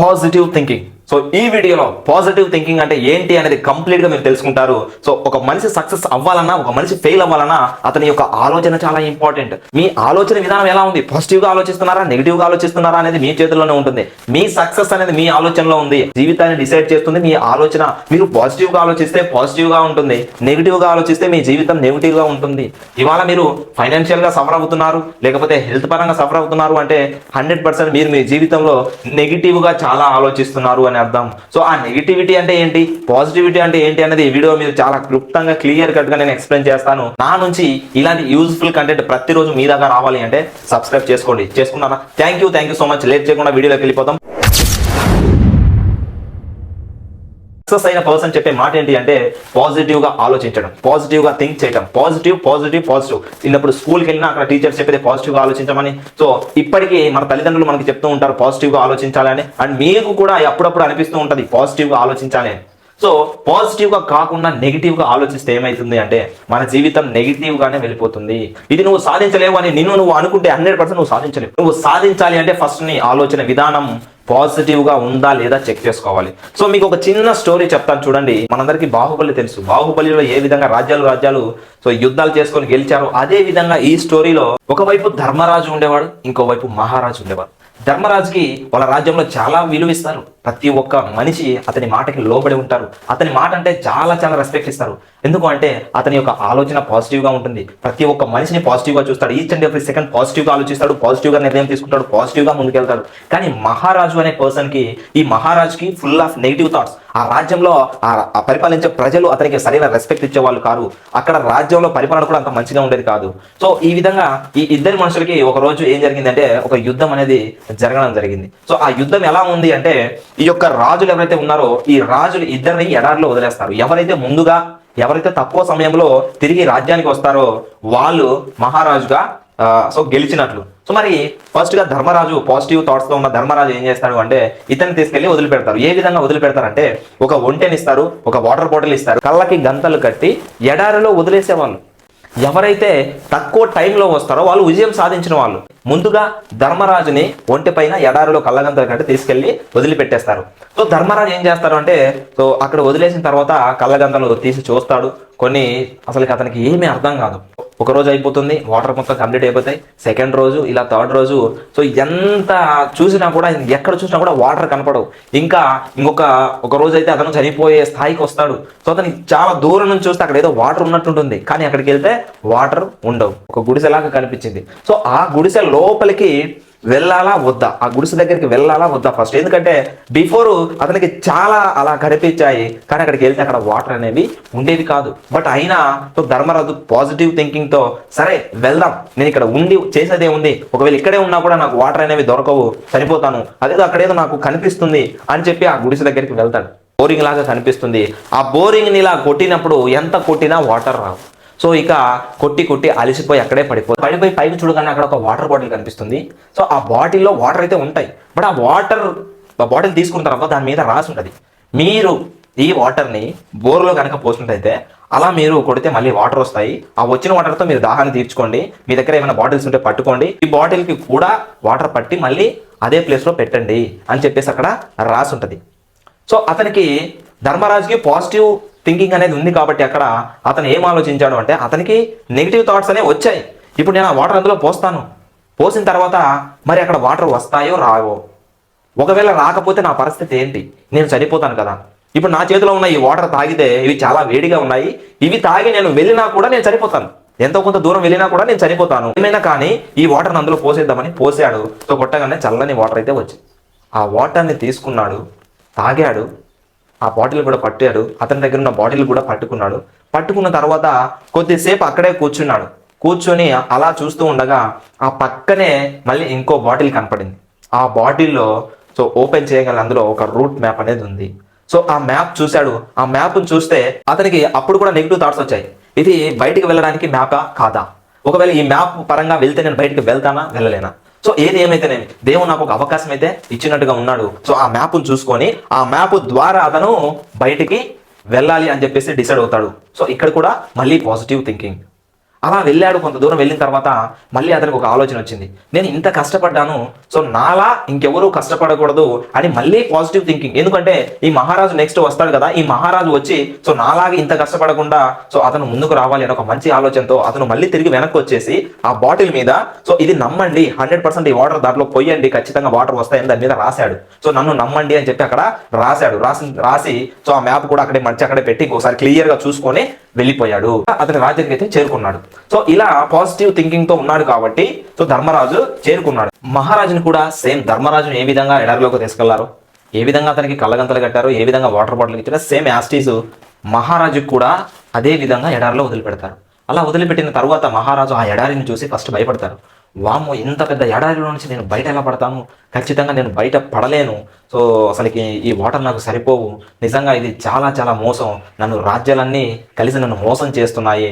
Positive thinking. So ఈ వీడియోలో positive thinking అంటే ఏంటి అనేది కంప్లీట్ గా మీరు తెలుసుకుంటారు. సో ఒక మనిషి సక్సెస్ అవ్వాలన్నా, ఒక మనిషి ఫెయిల్ అవ్వాలన్నా అతని యొక్క ఆలోచన చాలా ఇంపార్టెంట్. మీ ఆలోచన విధానం ఎలా ఉంది? పాజిటివ్ గా ఆలోచిస్తున్నారా, నెగిటివ్ గా ఆలోచిస్తున్నారా అనేది మీ చేతుల్లోనే ఉంటుంది. మీ సక్సెస్ అనేది మీ ఆలోచనలో ఉంది. జీవితాన్ని డిసైడ్ చేస్తుంది మీ ఆలోచన. మీరు పాజిటివ్ గా ఆలోచిస్తే పాజిటివ్ గా ఉంటుంది, నెగిటివ్ గా ఆలోచిస్తే మీ జీవితం నెగిటివ్ గా ఉంటుంది. ఇవాళ మీరు ఫైనాన్షియల్ గా సఫర్ అవుతున్నారు, లేకపోతే హెల్త్ పరంగా సఫర్ అవుతున్నారు అంటే 100% మీరు మీ జీవితంలో నెగిటివ్ గా చాలా ఆలోచిస్తున్నారు అని అర్థం. సో ఆ నెగిటివిటీ అంటే ఏంటి, పాజిటివిటీ అంటే ఏంటి అనేది ఈ వీడియో మీరు చాలా క్లుప్తంగా క్లియర్ కట్ గా నేను ఎక్స్ప్లెయిన్ చేస్తాను. నా నుంచి ఇలాంటి యూజ్ఫుల్ కంటెంట్ ప్రతిరోజు మీ దాకా రావాలి అంటే సబ్స్క్రైబ్ చేసుకోండి. చేసుకున్నారా? Thank you so much. Late చేయకుండా వీడియోలోకి వెళ్ళిపోతాం. సక్సెస్ అయిన పర్సన్ చెప్పే మాట ఏంటి అంటే పాజిటివ్ గా ఆలోచించడం, పాజిటివ్ గా థింక్ చేయడం, పాజిటివ్. చిన్నప్పుడు స్కూల్కి వెళ్ళినా అక్కడ టీచర్స్ చెప్పేది పాజిటివ్ గా ఆలోచించమని. సో ఇప్పటికీ మన తల్లిదండ్రులు మనకి చెప్తూ ఉంటారు పాజిటివ్ గా ఆలోచించాలని. అండ్ మీకు కూడా అప్పుడప్పుడు అనిపిస్తూ ఉంటది పాజిటివ్ గా ఆలోచించాలి. సో పాజిటివ్ గా కాకుండా నెగిటివ్ గా ఆలోచిస్తే ఏమైతుంది అంటే మన జీవితం నెగిటివ్ గానే వెళ్ళిపోతుంది. ఇది నువ్వు సాధించలేవు అని నువ్వు అనుకుంటే 100% నువ్వు సాధించలేవు. నువ్వు సాధించాలి అంటే ఫస్ట్ నీ ఆలోచన విధానం పాజిటివ్ గా ఉందా లేదా చెక్ చేసుకోవాలి. సో మీకు ఒక చిన్న స్టోరీ చెప్తాను చూడండి. మనందరికీ బాహుబలి తెలుసు. బాహుబలిలో ఏ విధంగా రాజ్యాలు సో యుద్ధాలు చేసుకొని గెలిచారు, అదే విధంగా ఈ స్టోరీలో ఒకవైపు ధర్మరాజు ఉండేవాడు, ఇంకోవైపు మహారాజు ఉండేవాడు. ధర్మరాజుకి వాళ్ళ రాజ్యంలో చాలా విలువిస్తారు. ప్రతి ఒక్క మనిషి అతని మాటకి లోబడి ఉంటారు. అతని మాట అంటే చాలా రెస్పెక్ట్ ఇస్తారు. ఎందుకు అంటే అతని యొక్క ఆలోచన పాజిటివ్ గా ఉంటుంది. ప్రతి ఒక్క మనిషిని పాజిటివ్ గా చూస్తాడు. Each and every second positive గా ఆలోచిస్తాడు, పాజిటివ్ గా నిర్ణయం తీసుకుంటాడు, పాజిటివ్ గా ముందుకెళ్తాడు. కానీ మహారాజు అనే పర్సన్ కి, ఈ మహారాజుకి ఫుల్ ఆఫ్ నెగిటివ్ థాట్స్. ఆ రాజ్యంలో ఆ పరిపాలించే ప్రజలు అతనికి సరైన రెస్పెక్ట్ ఇచ్చేవాళ్ళు కాదు. అక్కడ రాజ్యంలో పరిపాలన కూడా అంత మంచిగా ఉండేది కాదు. సో ఈ విధంగా ఈ ఇద్దరు మనుషులకి ఒక రోజు ఏం జరిగిందంటే ఒక యుద్ధం అనేది జరగడం జరిగింది. సో ఆ యుద్ధం ఎలా ఉంది అంటే ఈ యొక్క రాజులు ఎవరైతే ఉన్నారో ఈ రాజులు ఇద్దరిని ఎడారిలో వదిలేస్తారు. ఎవరైతే తక్కువ సమయంలో తిరిగి రాజ్యానికి వస్తారో వాళ్ళు మహారాజుగా సో గెలిచినట్లు. సో మరి ఫస్ట్ గా ధర్మరాజు పాజిటివ్ థాట్స్ తో ఉన్న ధర్మరాజు ఏం చేస్తాడు అంటే ఇతన్ని తీసుకెళ్లి వదిలిపెడతారు. ఏ విధంగా వదిలిపెడతారంటే ఒక ఒంటెని ఇస్తారు, ఒక వాటర్ బాటిల్ ఇస్తారు, కళ్ళకి గంతలు కట్టి ఎడారిలో వదిలేసేవాళ్ళు. ఎవరైతే తక్కువ టైంలో వస్తారో వాళ్ళు విజయం సాధించిన వాళ్ళు. ముందుగా ధర్మరాజుని ఒంటి పైన ఎడారిలో కళ్ళగంతలు కట్టి తీసుకెళ్లి వదిలిపెట్టేస్తారు. సో ధర్మరాజు ఏం చేస్తారు అంటే సో అక్కడ వదిలేసిన తర్వాత కళ్ళగంతలు తీసి చూస్తాడు. కొన్ని అసలు అతనికి ఏమీ అర్థం కాదు. ఒక రోజు అయిపోతుంది, వాటర్ మొత్తం కంప్లీట్ అయిపోతాయి. సెకండ్ రోజు, ఇలా థర్డ్ రోజు. సో ఎంత చూసినా కూడా, ఎక్కడ చూసినా కూడా వాటర్ కనపడవు. ఇంకొక రోజు అయితే అతను చనిపోయే స్థాయికి వస్తాడు. సో అతనికి చాలా దూరం నుంచి చూస్తే అక్కడ ఏదో వాటర్ ఉన్నట్టుంటుంది, కానీ అక్కడికి వెళ్తే వాటర్ ఉండవు. ఒక గుడిసెలాగా కనిపించింది. సో ఆ గుడిసె లోపలికి వెళ్ళాలా వద్దా, ఆ గుడిసె దగ్గరికి వెళ్ళాలా వద్దా ఫస్ట్? ఎందుకంటే బిఫోర్ అతనికి చాలా అలా కనిపించాయి, కానీ అక్కడికి వెళ్తే అక్కడ వాటర్ అనేవి ఉండేవి కాదు. బట్ అయినా ధర్మరాజు పాజిటివ్ థింకింగ్ తో సరే వెళ్దాం, నేను ఇక్కడ ఉండి చేసేదే ఉంది, ఒకవేళ ఇక్కడే ఉన్నా కూడా నాకు వాటర్ అనేవి దొరకవు, చనిపోతాను, అదేదో అక్కడేదో నాకు కనిపిస్తుంది అని చెప్పి ఆ గుడిసె దగ్గరికి వెళ్తాడు. బోరింగ్ లాగా కనిపిస్తుంది. ఆ బోరింగ్ ని ఇలా కొట్టినప్పుడు ఎంత కొట్టినా వాటర్ రావు. సో ఇక కొట్టి అలిసిపోయి అక్కడే పడిపోయి పైకి చూడగానే అక్కడ ఒక వాటర్ బాటిల్ కనిపిస్తుంది. సో ఆ బాటిల్లో వాటర్ అయితే ఉంటాయి. బట్ ఆ బాటిల్ తీసుకున్న తర్వాత దాని మీద రాసి ఉంటుంది, మీరు ఈ వాటర్ని బోర్లో కనుక పోసినట్టయితే అలా మీరు కొడితే మళ్ళీ వాటర్ వస్తాయి, ఆ వచ్చిన వాటర్తో మీరు దాహాన్ని తీర్చుకోండి, మీ దగ్గర ఏమైనా బాటిల్స్ ఉంటే పట్టుకోండి, ఈ బాటిల్కి కూడా వాటర్ పట్టి మళ్ళీ అదే ప్లేస్లో పెట్టండి అని చెప్పేసి అక్కడ రాసి ఉంటుంది. సో అతనికి ధర్మరాజుకి పాజిటివ్ థింకింగ్ అనేది ఉంది కాబట్టి అక్కడ అతను ఏం ఆలోచించాడు అంటే అతనికి నెగిటివ్ థాట్స్ అనేవి వచ్చాయి. ఇప్పుడు నేను ఆ వాటర్ అందులో పోసిన తర్వాత మరి అక్కడ వాటర్ వస్తాయో రావో, ఒకవేళ రాకపోతే నా పరిస్థితి ఏంటి, నేను చనిపోతాను కదా. ఇప్పుడు నా చేతిలో ఉన్న ఈ వాటర్ తాగితే ఇవి చాలా వేడిగా ఉన్నాయి, ఇవి తాగి నేను వెళ్ళినా కూడా నేను చనిపోతాను, ఎంతో కొంత దూరం వెళ్ళినా కూడా నేను చనిపోతాను. ఏమైనా కానీ ఈ వాటర్ని అందులో పోసేద్దామని పోసాడు. సో కొట్టగానే చల్లని వాటర్ అయితే వచ్చింది. ఆ వాటర్ని తీసుకున్నాడు, తాగాడు, ఆ బాటిల్ కూడా పట్టాడు, అతని దగ్గర ఉన్న బాటిల్ కూడా పట్టుకున్న తర్వాత కొద్దిసేపు అక్కడే కూర్చొని అలా చూస్తూ ఉండగా ఆ పక్కనే మళ్ళీ ఇంకో బాటిల్ కనపడింది. ఆ బాటిల్లో సో ఓపెన్ చేయగల అందులో ఒక రూట్ మ్యాప్ అనేది ఉంది. సో ఆ మ్యాప్ చూశాడు. ఆ మ్యాప్ను చూస్తే అతనికి అప్పుడు కూడా నెగిటివ్ థాట్స్ వచ్చాయి. ఇది బయటికి వెళ్ళడానికి మ్యాపా కాదా, ఒకవేళ ఈ మ్యాప్ పరంగా వెళ్తే నేను బయటికి వెళ్తానా వెళ్ళలేనా. సో ఏది ఏమైతేనేమి దేవుడు నాకు ఒక అవకాశం అయితే ఇచ్చినట్టుగా ఉన్నాడు. సో ఆ మ్యాప్ను చూసుకొని ఆ మ్యాప్ ద్వారా అతను బయటికి వెళ్ళాలి అని చెప్పేసి డిసైడ్ అవుతాడు. సో ఇక్కడ కూడా మళ్ళీ పాజిటివ్ థింకింగ్. అలా వెళ్ళాడు. కొంత దూరం వెళ్ళిన తర్వాత మళ్ళీ అతనికి ఒక ఆలోచన వచ్చింది, నేను ఇంత కష్టపడ్డాను, సో నాలా ఇంకెవరూ కష్టపడకూడదు అని మళ్ళీ పాజిటివ్ థింకింగ్. ఎందుకంటే ఈ మహారాజు నెక్స్ట్ వస్తాడు కదా, ఈ మహారాజు వచ్చి సో నాలాగే ఇంత కష్టపడకుండా సో అతను ముందుకు రావాలి అని ఒక మంచి ఆలోచనతో అతను మళ్ళీ తిరిగి వెనక్కి వచ్చేసి ఆ బాటిల్ మీద సో ఇది నమ్మండి, 100% ఈ వాటర్ దాంట్లో పోయండి, ఖచ్చితంగా వాటర్ వస్తాయని దాని మీద రాశాడు. సో నన్ను నమ్మండి అని చెప్పి అక్కడ రాసి సో ఆ మ్యాప్ కూడా అక్కడే మర్చి అక్కడే పెట్టి ఒకసారి క్లియర్ గా చూసుకొని వెళ్ళిపోయాడు. అతని రాజ్యానికి అయితే చేరుకున్నాడు. సో ఇలా పాజిటివ్ థింకింగ్ తో ఉన్నాడు కాబట్టి సో ధర్మరాజు చేరుకున్నాడు. మహారాజుని కూడా సేమ్ ధర్మరాజుని ఏ విధంగా ఎడారిలోకి తీసుకెళ్లారు, ఏ విధంగా అతనికి కళ్ళగంతలు కట్టారు, ఏ విధంగా వాటర్ బాటిల్ ఇచ్చారో సేమ్ యాస్టీస్ మహారాజుకు కూడా అదే విధంగా ఎడారిలో వదిలిపెడతారు. అలా వదిలిపెట్టిన తర్వాత మహారాజు ఆ ఎడారిని చూసి ఫస్ట్ భయపడతారు. వామ్మో, ఇంత పెద్ద ఎడారిలో నుంచి నేను బయట ఎలా పడతాను, ఖచ్చితంగా నేను బయట పడలేను, సో అసలుకి ఈ వాటర్ నాకు సరిపోవు, నిజంగా ఇది చాలా చాలా మోసం, నన్ను రాజ్యాలన్నీ కలిసి నన్ను మోసం చేస్తున్నాయి,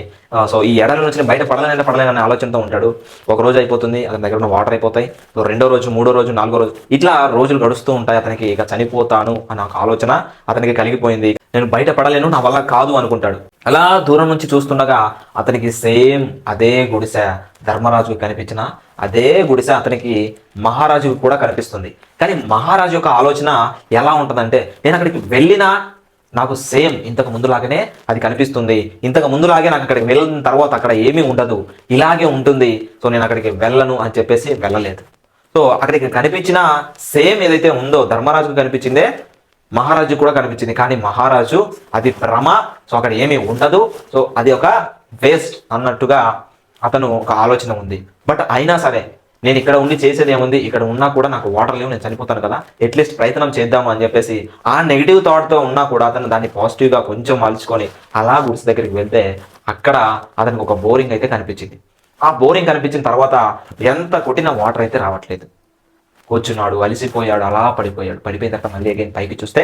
సో ఈ ఎడారి నుంచి బయట పడలేను అనే ఆలోచనతో ఉంటాడు. ఒక రోజు అయిపోతుంది, అతని దగ్గర ఉన్న వాటర్ అయిపోతాయి. సో రెండో రోజు, మూడో రోజు, నాలుగో రోజు ఇట్లా రోజులు గడుస్తూ ఉంటాయి. అతనికి ఇక చనిపోతాను అన్న ఒక ఆలోచన అతనికి కలిగిపోయింది. నేను బయట పడలేను, నా వల్ల కాదు అనుకుంటాడు. అలా దూరం నుంచి చూస్తుండగా అతనికి సేమ్ అదే గుడిసె ధర్మరాజుకి కనిపించిన అదే గుడిసె అతనికి మహారాజుకి కూడా కనిపిస్తుంది. కానీ మహారాజు యొక్క ఆలోచన ఎలా ఉంటుందంటే, నేను అక్కడికి వెళ్ళినా నాకు సేమ్ ఇంతకు ముందులాగానే అది కనిపిస్తుంది, ఇంతకు ముందులాగే నాకు అక్కడికి వెళ్ళిన తర్వాత అక్కడ ఏమీ ఉండదు, ఇలాగే ఉంటుంది, సో నేను అక్కడికి వెళ్ళను అని చెప్పేసి వెళ్ళలేదు. సో అక్కడికి కనిపించిన సేమ్ ఏదైతే ఉందో ధర్మరాజుకు కనిపించిందే మహారాజు కూడా కనిపించింది. కానీ మహారాజు అది భ్రమ, సో అక్కడ ఏమీ ఉండదు, సో అది ఒక వేస్ట్ అన్నట్టుగా అతను ఒక ఆలోచన ఉంది. బట్ అయినా సరే నేను ఇక్కడ ఉండి చేసేది ఏముంది, ఇక్కడ ఉన్నా కూడా నాకు వాటర్ లేవు, నేను చనిపోతాను కదా, అట్లీస్ట్ ప్రయత్నం చేద్దాము అని చెప్పేసి ఆ నెగిటివ్ థాట్తో ఉన్నా కూడా అతను దాన్ని పాజిటివ్గా కొంచెం మలుచుకొని అలా గుడిసె దగ్గరికి వెళ్తే అక్కడ అతనికి ఒక బోరింగ్ అయితే కనిపించింది. ఆ బోరింగ్ కనిపించిన తర్వాత ఎంత కొట్టిన వాటర్ అయితే రావట్లేదు. కూర్చున్నాడు, అలిసిపోయాడు, అలా పడిపోయాడు. పడిపోయిన తర్వాత మళ్ళీ అగైన్ పైకి చూస్తే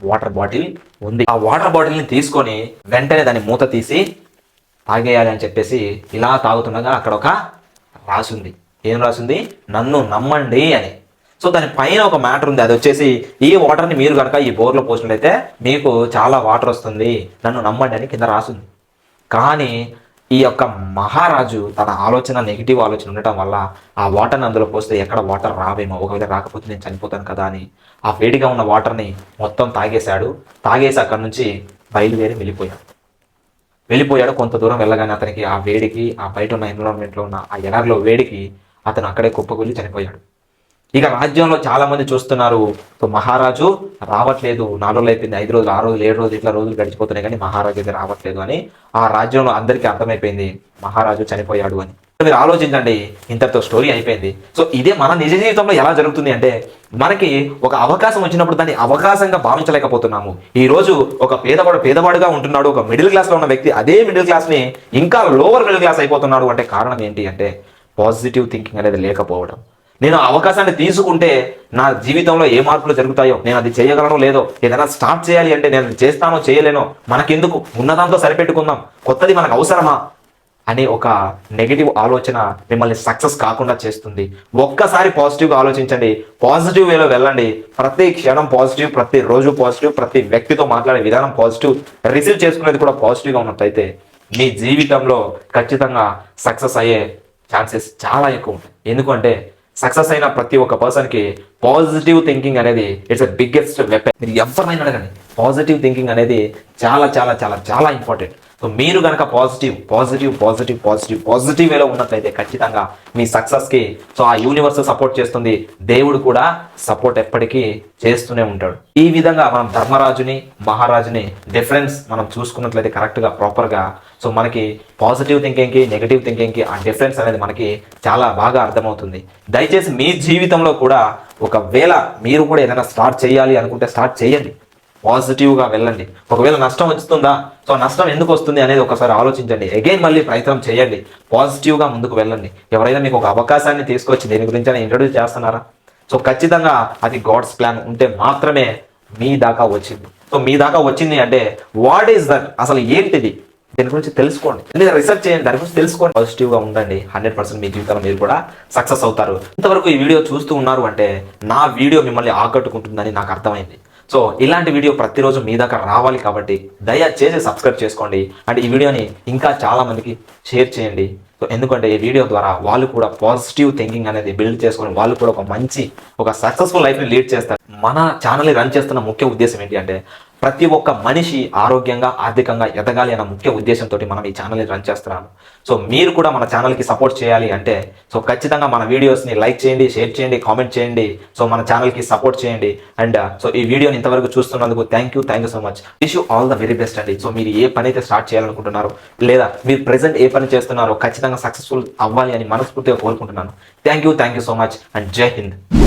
వాటర్ బాటిల్ ఉంది. ఆ వాటర్ బాటిల్ని తీసుకొని వెంటనే దాన్ని మూత తీసి తాగేయాలి అని చెప్పేసి ఇలా తాగుతుండగా అక్కడ ఒక రాసుంది. ఏం రాసుంది? నన్ను నమ్మండి అని. సో దాని పైన ఒక మ్యాటర్ ఉంది, అది వచ్చేసి ఈ వాటర్ని మీరు కనుక ఈ బోర్లో పోసినట్లయితే మీకు చాలా వాటర్ వస్తుంది, నన్ను నమ్మండి అని కింద రాసుంది. కానీ ఈ యొక్క మహారాజు తన ఆలోచన నెగిటివ్ ఆలోచన ఉండటం వల్ల ఆ వాటర్ని అందులో పోస్తే ఎక్కడ వాటర్ రావేమో, ఒకవేళ రాకపోతే నేను చనిపోతాను కదా అని ఆ వేడిగా ఉన్న వాటర్ని మొత్తం తాగేశాడు. తాగేసి అక్కడి నుంచి బయలుదేరి వెళ్ళిపోయాడు. కొంత దూరం వెళ్ళగానే అతనికి ఆ వేడికి, ఆ బయట ఉన్న ఎన్విరాన్మెంట్లో ఉన్న ఆ ఎడారిలో వేడికి అతను అక్కడే కుప్పకూలి చనిపోయాడు. ఇక రాజ్యంలో చాలా మంది చూస్తున్నారు, సో మహారాజు రావట్లేదు, 4 రోజులు అయిపోయింది, 5 రోజులు, 6 రోజులు, 7 రోజులు, ఇట్లా రోజులు గడిచిపోతున్నాయి కానీ మహారాజు అయితే రావట్లేదు అని ఆ రాజ్యంలో అందరికీ అర్థమైపోయింది మహారాజు చనిపోయాడు అని. మీరు ఆలోచించండి, ఇంతటితో స్టోరీ అయిపోయింది. సో ఇదే మన నిజ జీవితంలో ఎలా జరుగుతుంది అంటే, మనకి ఒక అవకాశం వచ్చినప్పుడు దాన్ని అవకాశంగా భావించలేకపోతున్నాము. ఈ రోజు ఒక పేదవాడుగా ఉంటున్నాడు, ఒక మిడిల్ క్లాస్ లో ఉన్న వ్యక్తి అదే మిడిల్ క్లాస్ ని ఇంకా లోవర్ మిడిల్ క్లాస్ అయిపోతున్నాడు అంటే కారణం ఏంటి అంటే పాజిటివ్ థింకింగ్ అనేది లేకపోవడం. నేను అవకాశాన్ని తీసుకుంటే నా జీవితంలో ఏ మార్పులు జరుగుతాయో, నేను అది చేయగలనో లేదో, ఏదైనా స్టార్ట్ చేయాలి అంటే నేను చేస్తానో చేయలేనో, మనకెందుకు, ఉన్నదాంతో సరిపెట్టుకుందాం, కొత్తది మనకు అవసరమా అనే ఒక నెగిటివ్ ఆలోచన మిమ్మల్ని సక్సెస్ కాకుండా చేస్తుంది. ఒక్కసారి పాజిటివ్గా ఆలోచించండి, పాజిటివ్ వేలో వెళ్ళండి, ప్రతి క్షణం పాజిటివ్, ప్రతి రోజు పాజిటివ్, ప్రతి వ్యక్తితో మాట్లాడే విధానం పాజిటివ్, రిసీవ్ చేసుకునేది కూడా పాజిటివ్గా ఉన్నట్టయితే మీ జీవితంలో ఖచ్చితంగా సక్సెస్ అయ్యే ఛాన్సెస్ చాలా ఎక్కువ ఉంటాయి. ఎందుకంటే సక్సెస్ అయిన ప్రతి ఒక్క పర్సన్కి పాజిటివ్ థింకింగ్ అనేది ఇట్స్ ఎ బిగ్గెస్ట్ వెపన్. మీరు ఎవరినైనా అడగండి, పాజిటివ్ థింకింగ్ అనేది చాలా చాలా చాలా చాలా ఇంపార్టెంట్. సో మీరు కనుక పాజిటివ్ వేలో ఉన్నట్లయితే ఖచ్చితంగా మీ సక్సెస్కి సో ఆ యూనివర్స్ సపోర్ట్ చేస్తుంది, దేవుడు కూడా సపోర్ట్ ఎప్పటికీ చేస్తూనే ఉంటాడు. ఈ విధంగా మనం ధర్మరాజుని మహారాజుని డిఫరెన్స్ మనం చూసుకున్నట్లయితే కరెక్ట్గా ప్రాపర్గా సో మనకి పాజిటివ్ థింకింగ్కి నెగిటివ్ థింకింగ్కి ఆ డిఫరెన్స్ అనేది మనకి చాలా బాగా అర్థమవుతుంది. దయచేసి మీ జీవితంలో కూడా ఒకవేళ మీరు కూడా ఏదైనా స్టార్ట్ చేయాలి అనుకుంటే స్టార్ట్ చేయండి, పాజిటివ్గా వెళ్ళండి. ఒకవేళ నష్టం వస్తుందా, సో నష్టం ఎందుకు వస్తుంది అనేది ఒకసారి ఆలోచించండి, అగైన్ మళ్ళీ ప్రయత్నం చేయండి, పాజిటివ్గా ముందుకు వెళ్ళండి. ఎవరైనా మీకు ఒక అవకాశాన్ని తీసుకొచ్చి దీని గురించి ఇంట్రడ్యూస్ చేస్తున్నారా, సో ఖచ్చితంగా అది గాడ్స్ ప్లాన్ ఉంటే మాత్రమే మీ దాకా వచ్చింది. సో మీ దాకా వచ్చింది అంటే వాట్ ఈస్ దట్, అసలు ఏంటిది, దీని గురించి తెలుసుకోండి, రీసెర్చ్ చేయండి, దాని గురించి తెలుసుకోండి, పాజిటివ్గా ఉండండి. 100% మీ జీవితంలో మీరు కూడా సక్సెస్ అవుతారు. ఇంతవరకు ఈ వీడియో చూస్తూ ఉన్నారు అంటే నా వీడియో మిమ్మల్ని ఆకట్టుకుంటుందని నాకు అర్థమైంది. సో ఇలాంటి వీడియో ప్రతిరోజు మీ దాకా రావాలి కాబట్టి దయచేసి సబ్స్క్రైబ్ చేసుకోండి అండ్ ఈ వీడియోని ఇంకా చాలా మందికి షేర్ చేయండి. సో ఎందుకంటే ఈ వీడియో ద్వారా వాళ్ళు కూడా పాజిటివ్ థింకింగ్ అనేది బిల్డ్ చేసుకొని వాళ్ళు కూడా ఒక సక్సెస్ఫుల్ లైఫ్ని లీడ్ చేస్తారు. మన ఛానల్ని రన్ చేస్తున్న ముఖ్య ఉద్దేశం ఏంటి అంటే ప్రతి ఒక్క మనిషి ఆరోగ్యంగా ఆర్థికంగా ఎదగాలి అన్న ముఖ్య ఉద్దేశంతో మనం ఈ ఛానల్ని రన్ చేస్తున్నాము. సో మీరు కూడా మన ఛానల్కి సపోర్ట్ చేయాలి అంటే సో ఖచ్చితంగా మన వీడియోస్ని లైక్ చేయండి, షేర్ చేయండి, కామెంట్ చేయండి. సో మన ఛానల్కి సపోర్ట్ చేయండి. అండ్ సో ఈ వీడియోని ఇంతవరకు చూస్తున్నందుకు thank you so much. Wish you all the very best అండి. సో మీరు ఏ పని అయితే స్టార్ట్ చేయాలనుకుంటున్నారో లేదా మీరు ప్రెసెంట్ ఏ పని చేస్తున్నారో ఖచ్చితంగా సక్సెస్ఫుల్ అవ్వాలి అని మనస్ఫూర్తిగా కోరుకుంటున్నాను. Thank you so much and జై హింద్.